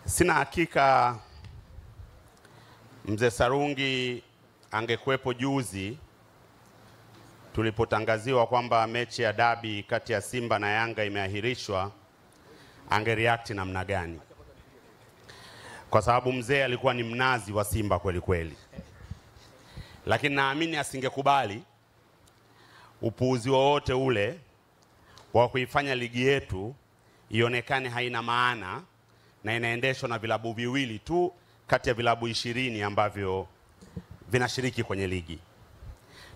Sina hakika Mzee Sarungi angekuwepo juzi tulipotangaziwa kwamba mechi ya dabi kati ya Simba na Yanga imeahirishwa, angereact namna gani? Kwa sababu mzee alikuwa ni mnazi wa Simba kweli kweli. Lakini naamini asingekubali upuuzi wowote ule wa kuifanya ligi yetu ionekane haina maana na inaendeshwa na vilabu viwili tu kati ya vilabu 20 ambavyo vinashiriki kwenye ligi.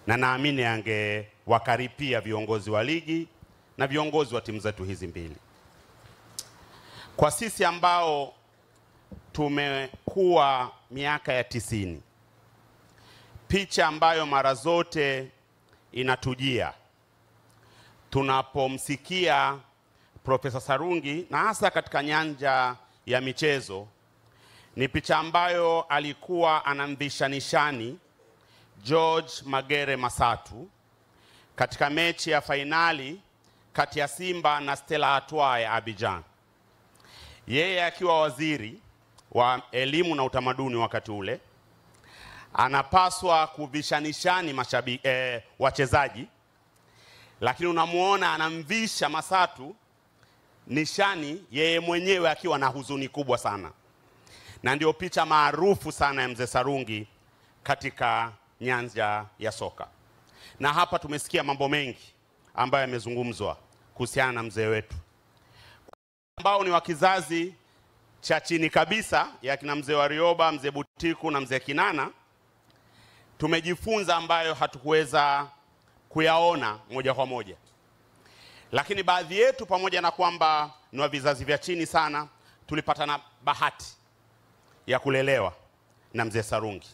Na naamini angewakaripia viongozi wa ligi na viongozi wa timu zetu hizi mbili. Kwa sisi ambao tumekuwa miaka ya 90, picha ambayo mara zote inatujia tunapomsikia Profesa Sarungi na hasa katika nyanja ya michezo ni picha ambayo alikuwa anamvisha nishani George Magere Masatu katika mechi ya fainali kati ya Simba na Stella Artois ya Abidjan. Yeye akiwa waziri wa elimu na utamaduni wakati ule anapaswa kuvisha nishani wachezaji, lakini unamuona anamvisha Masatu nishani yeye mwenyewe akiwa na huzuni kubwa sana. Na ndio picha maarufu sana ya Mzee Sarungi katika nyanja ya soka. Na hapa tumesikia mambo mengi ambayo yamezungumzwa kuhusiana na mzee wetu, ambao ni wa kizazi cha chini kabisa ya kina Mzee Warioba, Mzee Butiku na Mzee Kinana. Tumejifunza ambayo hatukuweza kuyaona moja kwa moja. Lakini baadhi yetu, pamoja na kwamba ni wa vizazi vya chini sana, tulipata na bahati ya kulelewa na Mzee Sarungi.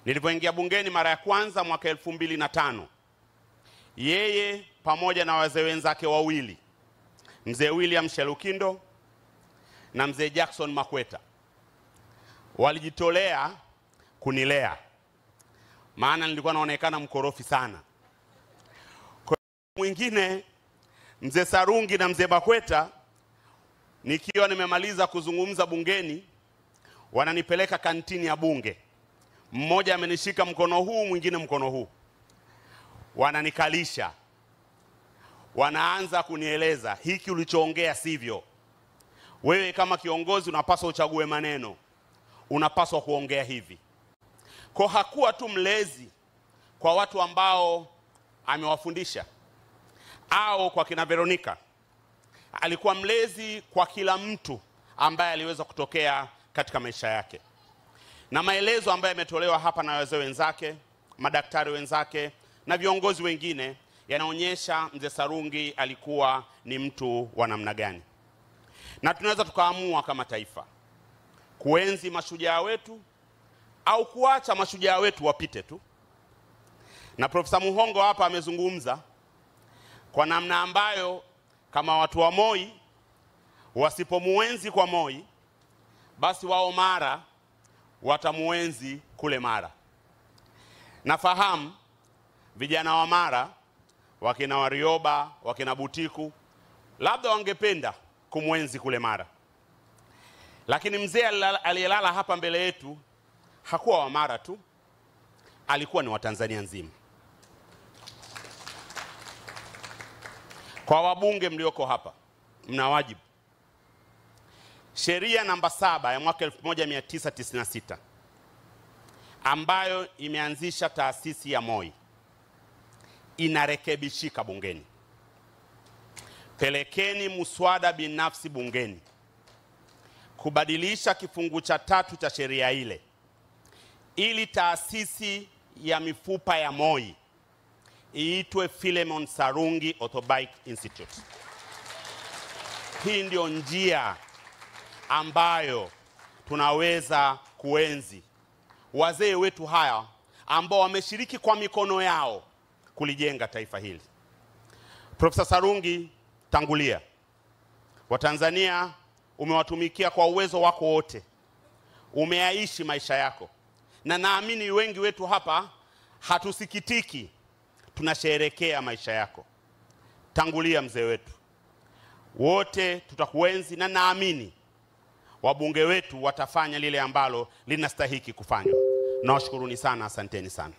Nilipoingia bungeni mara ya kwanza mwaka 2005, yeye pamoja na wazee wenzake wawili, Mzee William Shelukindo na Mzee Jackson Makweta, walijitolea kunilea, maana nilikuwa naonekana mkorofi sana. Kwa mwingine Mzee Sarungi na Mzee Makweta, nikiwa nimemaliza kuzungumza bungeni, wananipeleka kantini ya bunge. Mmoja amenishika mkono huu, mwingine mkono huu. Wananikalisha. Wanaanza kunieleza, hiki ulichoongea sivyo. Wewe kama kiongozi unapaswa uchague maneno. Unapaswa kuongea hivi. Kwa hakuwa tu mlezi kwa watu ambao amewafundisha au kwa kina Veronica. Alikuwa mlezi kwa kila mtu ambaye aliweza kutokea katika maisha yake. Na maelezo ambayo yametolewa hapa na wazee wenzake, madaktari wenzake na viongozi wengine yanaonyesha Mzee Sarungi alikuwa ni mtu wa namna gani. Na tunaweza tukaamua kama taifa kuenzi mashujaa wetu au kuacha mashujaa wetu wapite tu. Na Profesa Muhongo hapa amezungumza kwa namna ambayo kama watu wa Moi wasipomuenzi kwa Moi, basi wao Mara watamuenzi kule Mara. Nafahamu vijana wa Mara, wakina Warioba, wakina Butiku, labda wangependa kumuenzi kule Mara. Lakini mzee aliyelala hapa mbele yetu hakuwa wa Mara tu, alikuwa ni wa Tanzania nzima. Kwa wabunge mlioko hapa, mna wajibu. Sheria namba 7 ya mwaka 1996 ambayo imeanzisha taasisi ya Moi inarekebishika bungeni. Pelekeni muswada binafsi bungeni kubadilisha kifungu cha 3 cha sheria ile ili taasisi ya mifupa ya Moi iitwe Philemon Sarungi Orthopedic Institute. Hii ndio njia ambayo tunaweza kuenzi wazee wetu haya ambao wameshiriki kwa mikono yao kulijenga taifa hili. Profesa Sarungi, tangulia. Watanzania umewatumikia kwa uwezo wako wote. Umeaishi maisha yako. Na naamini wengi wetu hapa hatusikitiki, tunasherehekea maisha yako. Tangulia mzee wetu. Wote tutakuenzi na naamini wabunge wetu watafanya lile ambalo linastahiki kufanywa. Nawashukuruni sana, asanteni sana.